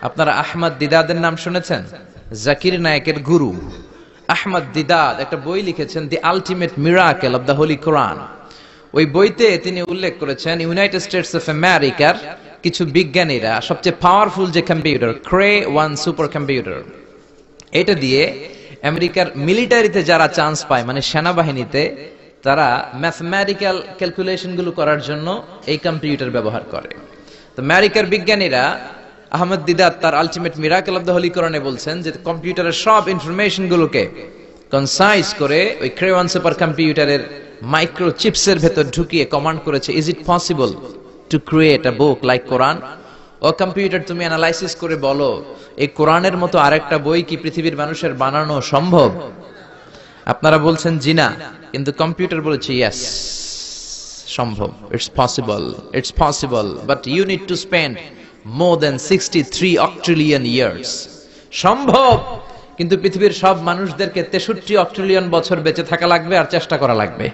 আপনারা আহমদ দিদাদের নাম শুনেছেন? জাকির নায়েকের গুরু আহমদ দিদাদ একটা বই লিখেছেন, the ultimate miracle of the holy Quran. ওই বইতে তিনি উল্লেখ করেছেন ইউনাইটেড স্টেটস অফ আমেরিকার কিছু বিজ্ঞানীরা সবচেয়ে পাওয়ারফুল যে কম্পিউটার ক্রে 1 সুপার কম্পিউটার, এটা দিয়ে আমেরিকার মিলিটারিতে যারা চান্স পায়, মানে সেনাবাহিনীতে, তারা ম্যাথমেটিক্যাল ক্যালকুলেশন গুলো করার জন্য এই কম্পিউটার ব্যবহার করে। তো আমেরিকার বিজ্ঞানীরা আহমদ দিদাত তার ultimate miracle of the Holi কোরআনে বলছেন যে কম্পিউটারের সব ইনফরমেশন গুলোকে কনসাইজ করে ওই ক্রে 1 সুপার কম্পিউটারের মাইক্রো চিপসের ভেতর ঢুকিয়ে কমান্ড করেছে, is it possible to create a book like Quran? ও কম্পিউটার, তুমি অ্যানালাইসিস করে বলো এই কোরআনের মতো আরেকটা বই কি পৃথিবীর মানুষের বানানো সম্ভব? আপনারা বলছেন জি না, কিন্তু কম্পিউটার বলেছে ইয়েস, সম্ভব, it's possible, but you need to spend more than 63 octillion years. সম্ভব, কিন্তু পৃথিবীর সব মানুষদেরকে 63 অক্ট্রিলিয়ন বছর বেঁচে থাকা লাগবে আর চেষ্টা করা লাগবে।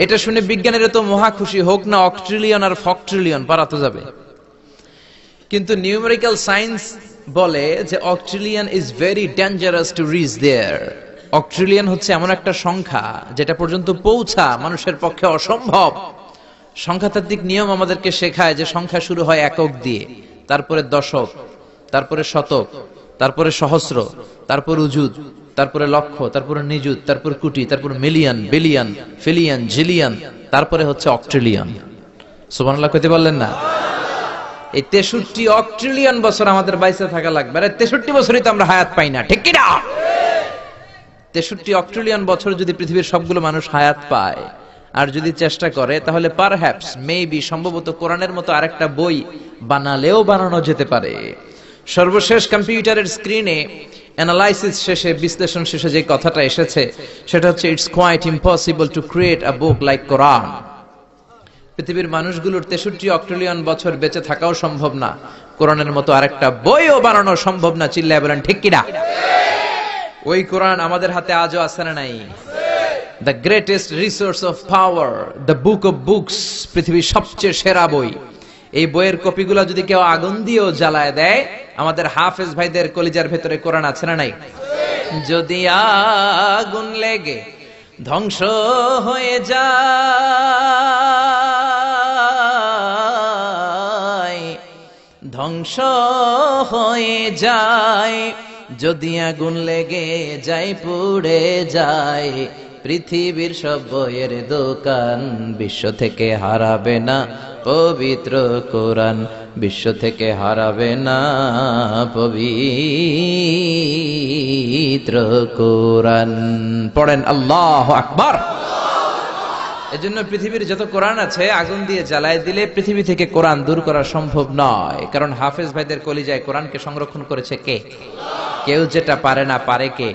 এটা শুনে বিজ্ঞানীরা তো মহা খুশি, হোক না অক্ট্রিলিয়ন আর ফক্ট্রিলিয়ন, পারা তো যাবে। কিন্তু নিউমেরিক্যাল সায়েন্স বলে যে octillion is very dangerous to reach there. Octillion হচ্ছে এমন একটা সংখ্যা যেটা পর্যন্ত পৌঁছা মানুষের পক্ষে অসম্ভব। সংখ্যাতাত্ত্বিক নিয়ম আমাদেরকে শেখায় যে সংখ্যা শুরু হয় একক দিয়ে, তারপরে দশক, তারপরে শতক, তারপরে সহস্র, তারপর উজুদ, তারপরে লক্ষ, তারপরে নিযুত, তারপর কোটি, তারপর মিলিয়ন, বিলিয়ন, ফিলিয়ন, জিলিয়ন, তারপরে হচ্ছে অক্ট্রিলিয়ন। সুবহানাল্লাহ কইতে বললেন না? এই 63 অক্ট্রিলিয়ন বছর আমাদের বাইসে থাকা লাগবে। আর 63 বছরই তো আমরা হায়াত পাই না, ঠিক কি না? 63 অক্ট্রিলিয়ন বছর যদি পৃথিবীর সবগুলো মানুষ হায়াত পায় আর যদি চেষ্টা করে, তাহলে পারহ্যাপস, মেবি, সম্ভবত কোরআনের মতো আরেকটা বই বানালেও বানানো যেতে পারে। সর্বশেষ কম্পিউটারের স্ক্রিনে অ্যানালাইসিস শেষে, বিশ্লেষণ শেষে যে কথাটা এসেছে সেটা হচ্ছে it's quite impossible to create a book like Quran. পৃথিবীর মানুষগুলোর 63 অক্ট্রিলিয়ন বছর বেঁচে থাকাও সম্ভব না, কোরআনের মতো আরেকটা বইও বানানো সম্ভব না। চিল্লায় বলেন ঠিক কিনা? ওই কোরআন আমাদের হাতে আজও আছে না নাই? The greatest resource of power, the book of books, পৃথিবীর সবচেয়ে সেরা বই। এই বইয়ের কপিগুলো যদি কেউ আগুন দিয়েও জ্বালায় দেয়, আমাদের হাফেজ ভাইদের কলিজার ভেতরে কোরআন আছে না নাই? যদি আগুন লেগে ধ্বংস হয়ে যায়, ধ্বংস হয়ে যায়, যদি আগুন লেগে যায়, পুড়ে যায় পৃথিবীর সব বইয়ের দোকান, বিশ্ব থেকে হারাবে না পবিত্র কোরআন, বিশ্ব থেকে হারাবে না পবিত্র কোরআন। পড়েন আল্লাহু আকবার। এজন্য পৃথিবীর যত কোরআন আছে আগুন দিয়ে জ্বালায় দিলে পৃথিবী থেকে কোরআন দূর করা সম্ভব নয়, কারণ হাফেজ ভাইদের কলিজায় কোরআনকে সংরক্ষণ করেছে কে? কেউ যেটা পারে না, পারে কে?